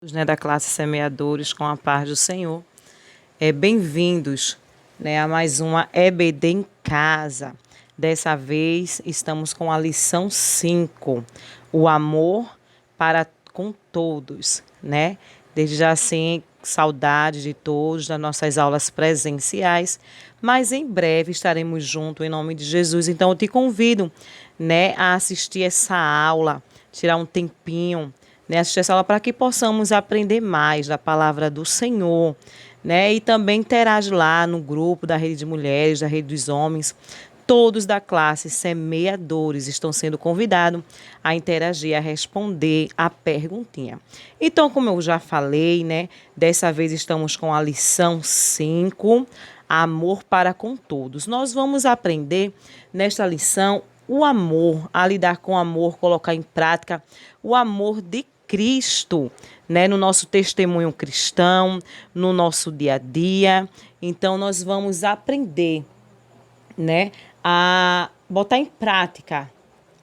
Né, da classe Semeadores com a paz do Senhor. Bem-vindos, né, a mais uma EBD em Casa. Dessa vez estamos com a lição 5, o amor para com todos, né? Desde já assim, saudade de todos das nossas aulas presenciais, mas em breve estaremos juntos em nome de Jesus. Então eu te convido, né, a assistir essa aula, tirar um tempinho, né, assistir essa aula para que possamos aprender mais da palavra do Senhor, né, e também interage lá no grupo da Rede de Mulheres, da Rede dos Homens. Todos da classe Semeadores estão sendo convidados a interagir, a responder a perguntinha. Então, como eu já falei, né, dessa vez estamos com a lição 5, amor para com todos. Nós vamos aprender nesta lição o amor, a lidar com o amor, colocar em prática o amor de Cristo, né, no nosso testemunho cristão, no nosso dia a dia. Então, nós vamos aprender, né, a botar em prática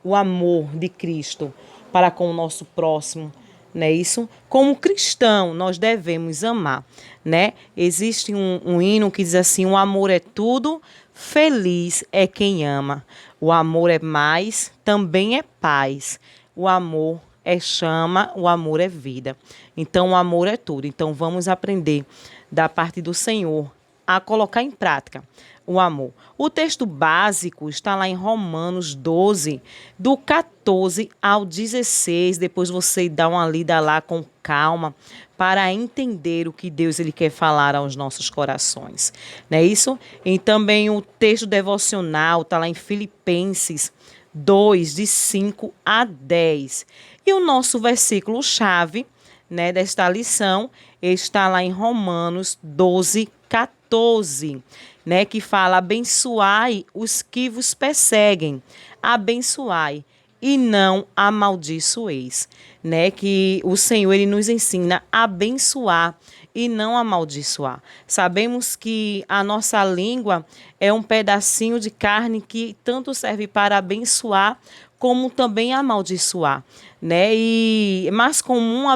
o amor de Cristo para com o nosso próximo, né? Isso, como cristão, nós devemos amar, né? Existe um hino que diz assim: o amor é tudo, feliz é quem ama. O amor é mais, também é paz. O amor é chama, o amor é vida. Então, o amor é tudo. Então, vamos aprender da parte do Senhor a colocar em prática o amor. O texto básico está lá em Romanos 12, do 14 ao 16. Depois você dá uma lida lá com calma para entender o que Deus ele quer falar aos nossos corações. Não é isso? E também o texto devocional está lá em Filipenses 2, de 5 a 10. E o nosso versículo-chave, né, desta lição está lá em Romanos 12, 14, né, que fala: abençoai os que vos perseguem, abençoai e não amaldiçoeis, né, que o Senhor ele nos ensina a abençoar e não amaldiçoar. Sabemos que a nossa língua é um pedacinho de carne que tanto serve para abençoar como também amaldiçoar, né? E mais comum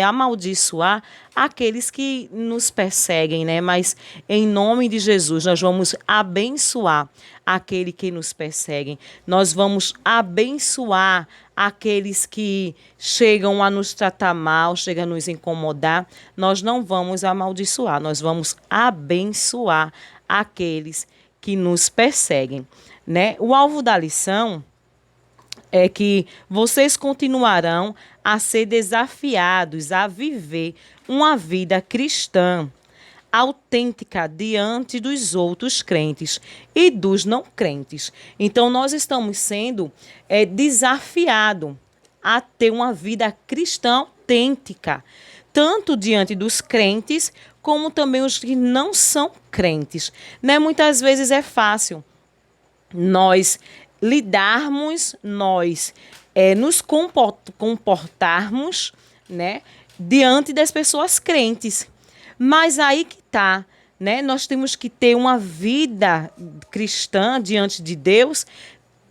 amaldiçoar aqueles que nos perseguem, né? Mas em nome de Jesus nós vamos abençoar aquele que nos perseguem. Nós vamos abençoar aqueles que chegam a nos tratar mal, chegam a nos incomodar. Nós não vamos amaldiçoar, nós vamos abençoar aqueles que nos perseguem, né? O alvo da lição é que vocês continuarão a ser desafiados a viver uma vida cristã autêntica diante dos outros crentes e dos não crentes. Então, nós estamos sendo desafiados a ter uma vida cristã autêntica, tanto diante dos crentes, como também os que não são crentes, né? Muitas vezes é fácil nós lidarmos, nós nos comportarmos, né, diante das pessoas crentes. Mas aí que está, né? Nós temos que ter uma vida cristã diante de Deus,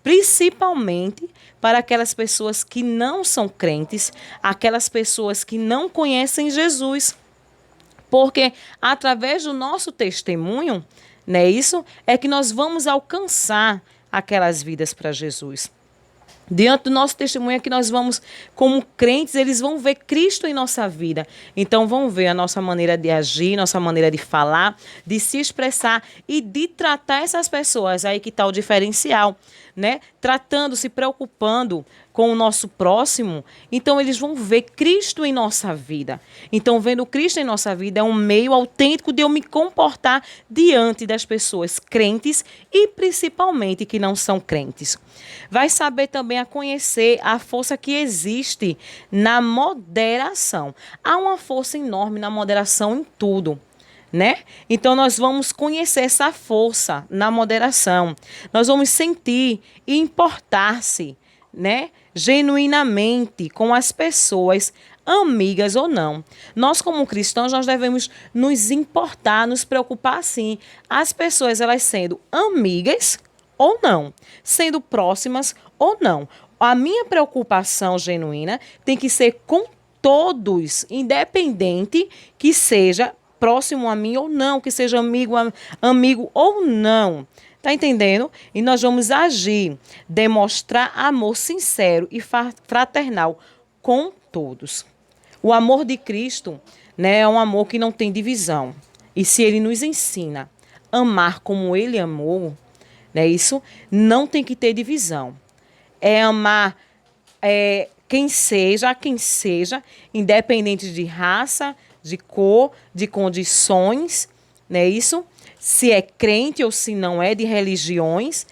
principalmente para aquelas pessoas que não são crentes, aquelas pessoas que não conhecem Jesus. Porque através do nosso testemunho, né, isso é que nós vamos alcançar aquelas vidas para Jesus. Diante do nosso testemunho é que nós vamos, como crentes, eles vão ver Cristo em nossa vida. Então vão ver a nossa maneira de agir, nossa maneira de falar, de se expressar e de tratar essas pessoas. Aí que está o diferencial, né? Tratando, se preocupando com o nosso próximo, então eles vão ver Cristo em nossa vida. Então, vendo Cristo em nossa vida é um meio autêntico de eu me comportar diante das pessoas crentes e principalmente que não são crentes. Vai saber também a conhecer a força que existe na moderação. Há uma força enorme na moderação em tudo, né? Então nós vamos conhecer essa força na moderação. Nós vamos sentir e importar-se, né, genuinamente com as pessoas, amigas ou não. Nós, como cristãos, nós devemos nos importar, nos preocupar, sim, as pessoas, elas sendo amigas ou não, sendo próximas ou não. A minha preocupação genuína tem que ser com todos, independente que seja próximo a mim ou não, que seja amigo ou não. Tá entendendo? E nós vamos agir, demonstrar amor sincero e fraternal com todos. O amor de Cristo, né, é um amor que não tem divisão. E se ele nos ensina a amar como ele amou, né, isso não tem que ter divisão. É amar a quem seja, independente de raça, de cor, de condições, né, isso? Se é crente ou se não é, de religiões.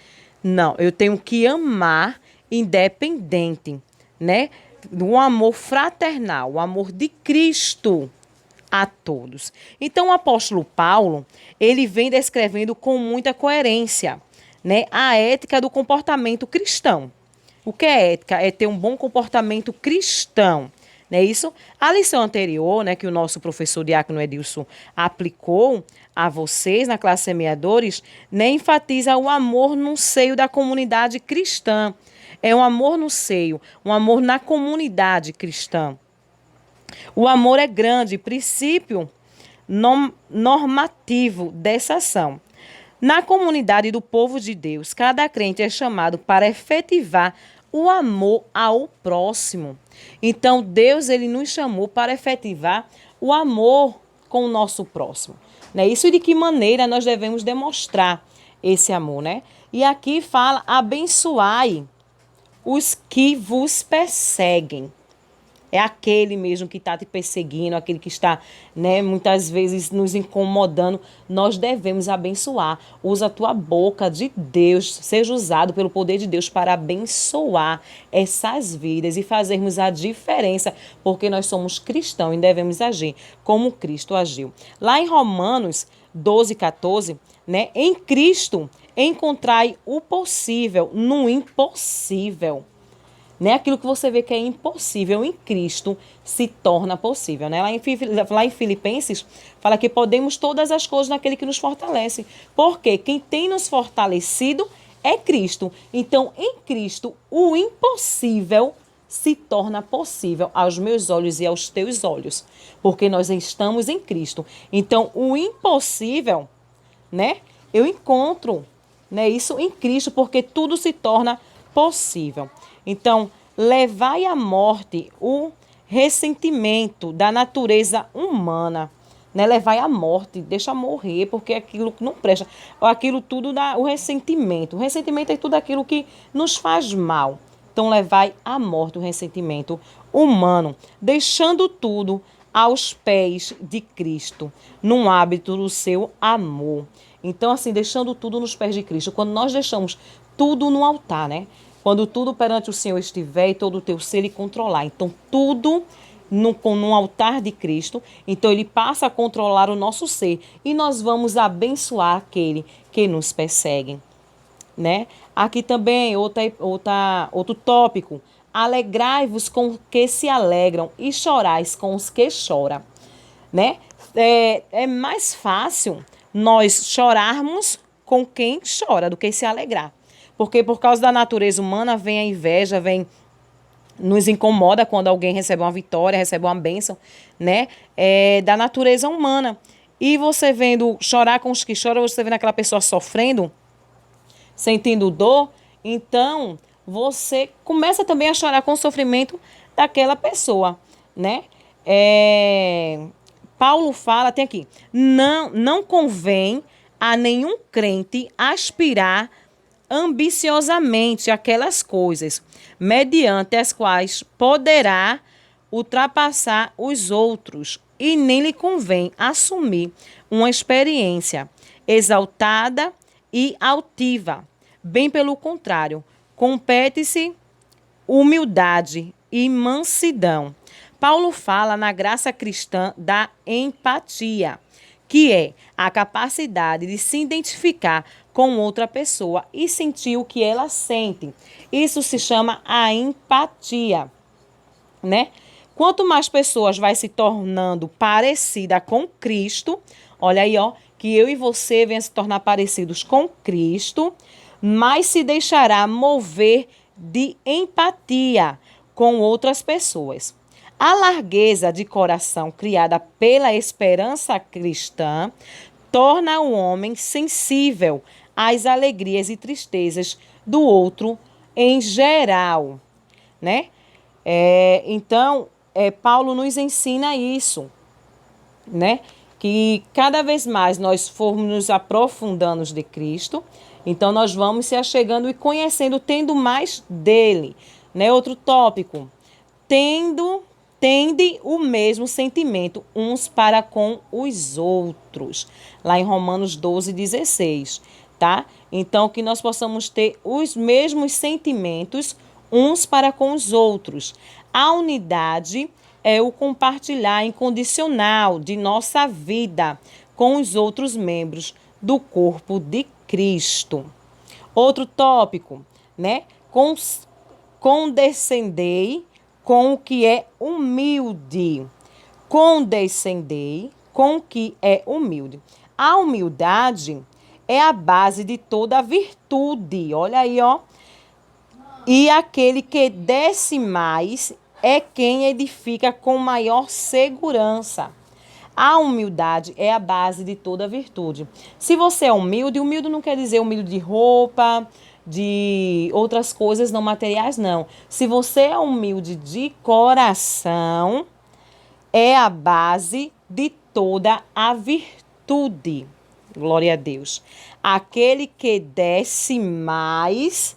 Não, eu tenho que amar independente, né? Do amor fraternal, o amor de Cristo a todos. Então, o apóstolo Paulo, ele vem descrevendo com muita coerência, né, a ética do comportamento cristão. O que é ética? É ter um bom comportamento cristão. Não é isso? A lição anterior, né, que o nosso professor Diácono Edilson aplicou a vocês na classe Semeadores, né, enfatiza o amor no seio da comunidade cristã. É um amor no seio, um amor na comunidade cristã. O amor é grande, princípio normativo dessa ação. Na comunidade do povo de Deus, cada crente é chamado para efetivar o amor ao próximo. Então, Deus ele nos chamou para efetivar o amor com o nosso próximo. Né? Isso, e de que maneira nós devemos demonstrar esse amor, né? E aqui fala: abençoai os que vos perseguem. É aquele mesmo que está te perseguindo, aquele que está, né, muitas vezes nos incomodando. Nós devemos abençoar. Usa a tua boca de Deus, seja usado pelo poder de Deus para abençoar essas vidas e fazermos a diferença, porque nós somos cristãos e devemos agir como Cristo agiu. Lá em Romanos 12:14, né, em Cristo encontrai o possível no impossível. Né? Aquilo que você vê que é impossível em Cristo se torna possível. Né? Lá em Filipenses fala que podemos todas as coisas naquele que nos fortalece. Porque quem tem nos fortalecido é Cristo. Então, em Cristo, o impossível se torna possível aos meus olhos e aos teus olhos. Porque nós estamos em Cristo. Então, o impossível, né, eu encontro, né, isso em Cristo, porque tudo se torna possível. Então, levai à morte o ressentimento da natureza humana. Né? Levai à morte, deixa morrer, porque aquilo que não presta. Aquilo tudo dá o ressentimento. O ressentimento é tudo aquilo que nos faz mal. Então, levai à morte o ressentimento humano, deixando tudo aos pés de Cristo, num hábito do seu amor. Então, assim, deixando tudo nos pés de Cristo. Quando nós deixamos tudo no altar, né? Quando tudo perante o Senhor estiver e todo o teu ser lhe controlar. Então, tudo no altar de Cristo. Então, ele passa a controlar o nosso ser. E nós vamos abençoar aquele que nos persegue. Né? Aqui também, outro tópico. Alegrai-vos com os que se alegram e chorais com os que choram. Né? É mais fácil nós chorarmos com quem chora do que se alegrar. Porque por causa da natureza humana vem a inveja, nos incomoda quando alguém recebe uma vitória, recebe uma bênção, né? Da natureza humana. E você vendo chorar com os que choram, você vendo aquela pessoa sofrendo, sentindo dor, então você começa também a chorar com o sofrimento daquela pessoa, né? Paulo fala, tem aqui, não convém a nenhum crente aspirar ambiciosamente aquelas coisas, mediante as quais poderá ultrapassar os outros, e nem lhe convém assumir uma experiência exaltada e altiva. Bem pelo contrário, compete-se humildade e mansidão. Paulo fala na graça cristã da empatia, que é a capacidade de se identificar com outra pessoa e sentir o que ela sente. Isso se chama a empatia, né? Quanto mais pessoas vai se tornando parecida com Cristo, olha aí, ó, que eu e você venham se tornar parecidos com Cristo, mais se deixará mover de empatia com outras pessoas. A largueza de coração criada pela esperança cristã torna o homem sensível às alegrias e tristezas do outro em geral, né? Então, Paulo nos ensina isso, né? Que cada vez mais nós formos nos aprofundando de Cristo, então nós vamos se achegando e conhecendo, tendo mais dele, né? Outro tópico, tende o mesmo sentimento uns para com os outros, lá em Romanos 12:16, tá? Então, que nós possamos ter os mesmos sentimentos uns para com os outros. A unidade é o compartilhar incondicional de nossa vida com os outros membros do corpo de Cristo. Outro tópico, né? Condescendei com o que é humilde. Condescendei com o que é humilde. A humildade é a base de toda a virtude. Olha aí, ó. E aquele que desce mais é quem edifica com maior segurança. A humildade é a base de toda virtude. Se você é humilde, humilde não quer dizer humilde de roupa, de outras coisas não materiais, não. Se você é humilde de coração, é a base de toda a virtude. Glória a Deus. Aquele que desce mais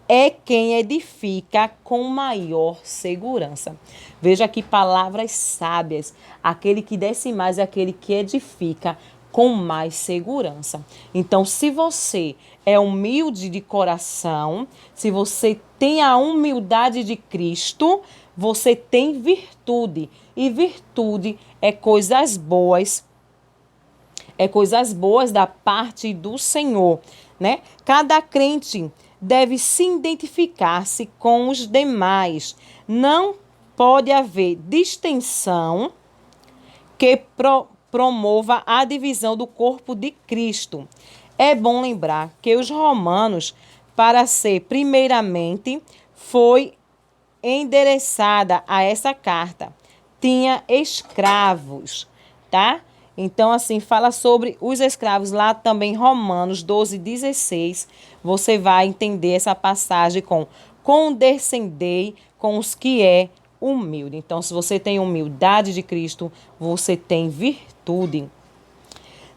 é quem edifica com maior segurança. Veja aqui palavras sábias. Aquele que desce mais é aquele que edifica com mais segurança. Então, se você é humilde de coração, se você tem a humildade de Cristo, você tem virtude. E virtude é coisas boas. É coisas boas da parte do Senhor, né? Cada crente deve se identificar-se com os demais. Não pode haver distensão que promova a divisão do corpo de Cristo. É bom lembrar que os romanos, para ser primeiramente, foi endereçada a essa carta. Tinha escravos, tá? Então, assim, fala sobre os escravos lá também, Romanos 12:16. Você vai entender essa passagem com condescendei com os que é humilde. Então, se você tem humildade de Cristo, você tem virtude.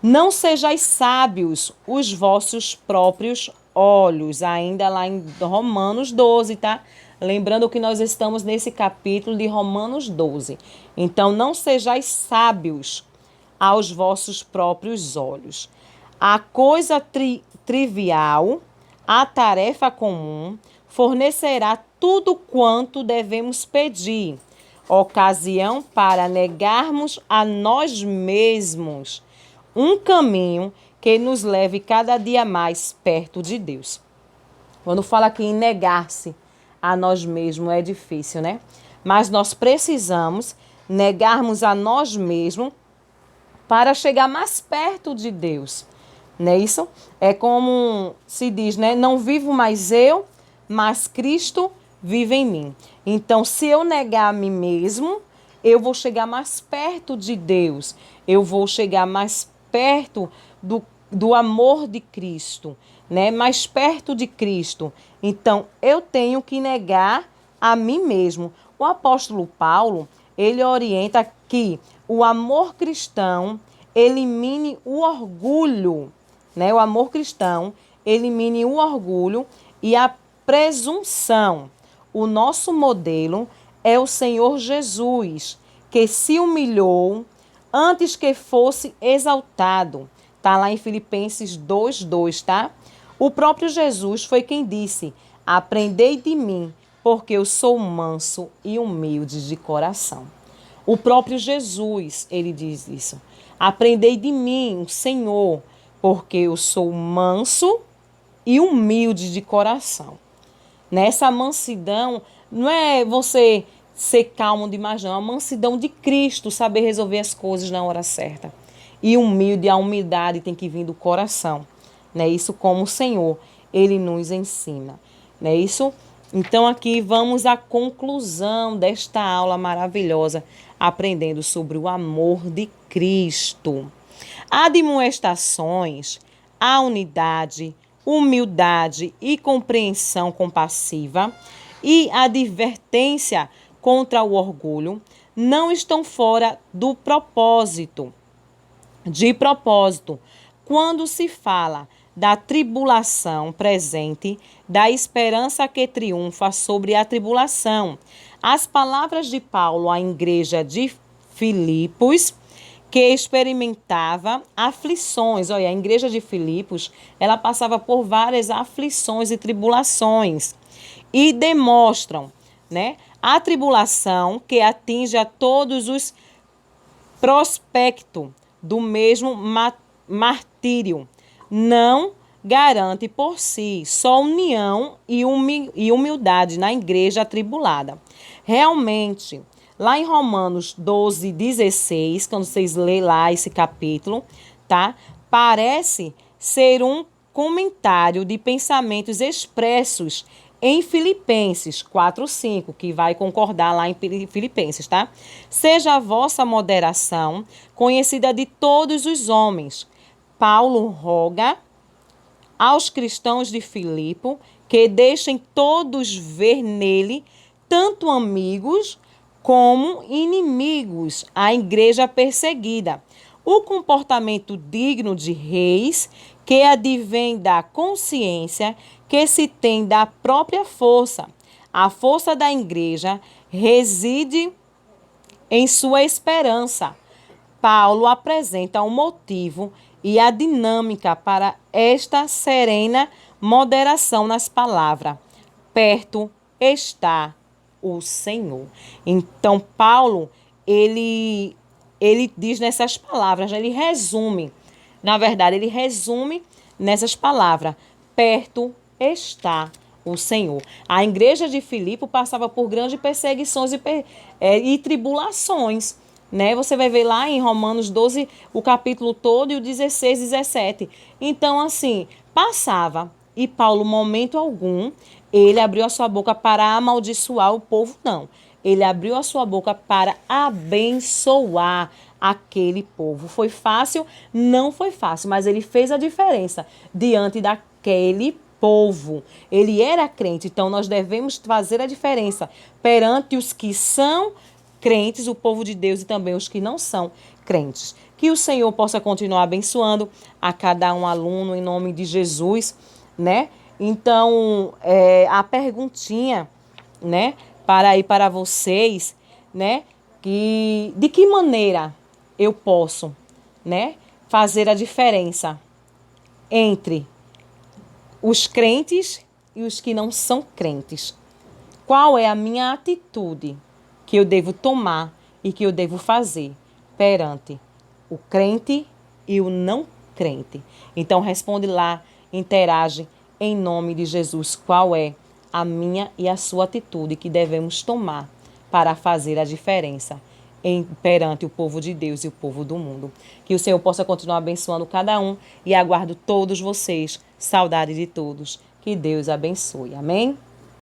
Não sejais sábios os vossos próprios olhos, ainda lá em Romanos 12, tá? Lembrando que nós estamos nesse capítulo de Romanos 12. Então, não sejais sábios aos vossos próprios olhos. A coisa trivial, a tarefa comum, fornecerá tudo quanto devemos pedir, ocasião para negarmos a nós mesmos um caminho que nos leve cada dia mais perto de Deus. Quando fala aqui em negar-se a nós mesmos é difícil, né? Mas nós precisamos negarmos a nós mesmos para chegar mais perto de Deus, não é isso? É como se diz, né? Não vivo mais eu, mas Cristo vive em mim. Então, se eu negar a mim mesmo, eu vou chegar mais perto de Deus. Eu vou chegar mais perto do amor de Cristo, né? Mais perto de Cristo. Então, eu tenho que negar a mim mesmo. O apóstolo Paulo, ele orienta que o amor cristão elimine o orgulho, né? O amor cristão elimine o orgulho e a presunção. O nosso modelo é o Senhor Jesus, que se humilhou antes que fosse exaltado. Tá lá em Filipenses 2:2, tá? O próprio Jesus foi quem disse: aprendei de mim, porque eu sou manso e humilde de coração. O próprio Jesus, ele diz isso. Aprendei de mim, o Senhor, porque eu sou manso e humilde de coração. Nessa mansidão, não é você ser calmo demais, não. É a mansidão de Cristo, saber resolver as coisas na hora certa. E humilde, a humildade tem que vir do coração. Né? Isso como o Senhor, ele nos ensina. Né? Isso Então, aqui vamos à conclusão desta aula maravilhosa, aprendendo sobre o amor de Cristo. Admoestações, a unidade, humildade e compreensão compassiva e advertência contra o orgulho não estão fora do propósito. De propósito, quando se fala da tribulação presente, da esperança que triunfa sobre a tribulação. As palavras de Paulo à igreja de Filipos, que experimentava aflições. Olha, a igreja de Filipos, ela passava por várias aflições e tribulações. E demonstram, né, a tribulação que atinge a todos os prospectos do mesmo martírio. Não garante por si só união e humildade na igreja atribulada. Realmente, lá em Romanos 12, 16, quando vocês lerem lá esse capítulo, tá? Parece ser um comentário de pensamentos expressos em Filipenses 4:5, que vai concordar lá em Filipenses, tá? Seja a vossa moderação conhecida de todos os homens. Paulo roga aos cristãos de Filipe que deixem todos ver nele tanto amigos como inimigos, a igreja perseguida. O comportamento digno de reis que advém da consciência que se tem da própria força. A força da igreja reside em sua esperança. Paulo apresenta o motivo e a dinâmica para esta serena moderação nas palavras. Perto está o Senhor. Então, Paulo, ele diz nessas palavras, ele resume, na verdade, ele resume nessas palavras, perto está o Senhor. A igreja de Filipe passava por grandes perseguições e tribulações, né? Você vai ver lá em Romanos 12, o capítulo todo e o 16, 17. Então, assim, passava. E Paulo, momento algum, ele abriu a sua boca para amaldiçoar o povo, não. Ele abriu a sua boca para abençoar aquele povo. Foi fácil? Não foi fácil, mas ele fez a diferença diante daquele povo. Ele era crente, então nós devemos fazer a diferença perante os que são crentes, o povo de Deus e também os que não são crentes. Que o Senhor possa continuar abençoando a cada um aluno em nome de Jesus, né? Então, a perguntinha, né, para vocês, né, de que maneira eu posso, né, fazer a diferença entre os crentes e os que não são crentes? Qual é a minha atitude que eu devo tomar e que eu devo fazer perante o crente e o não crente? Então, responde lá, interage em nome de Jesus. Qual é a minha e a sua atitude que devemos tomar para fazer a diferença perante o povo de Deus e o povo do mundo? Que o Senhor possa continuar abençoando cada um e aguardo todos vocês. Saudade de todos. Que Deus abençoe. Amém?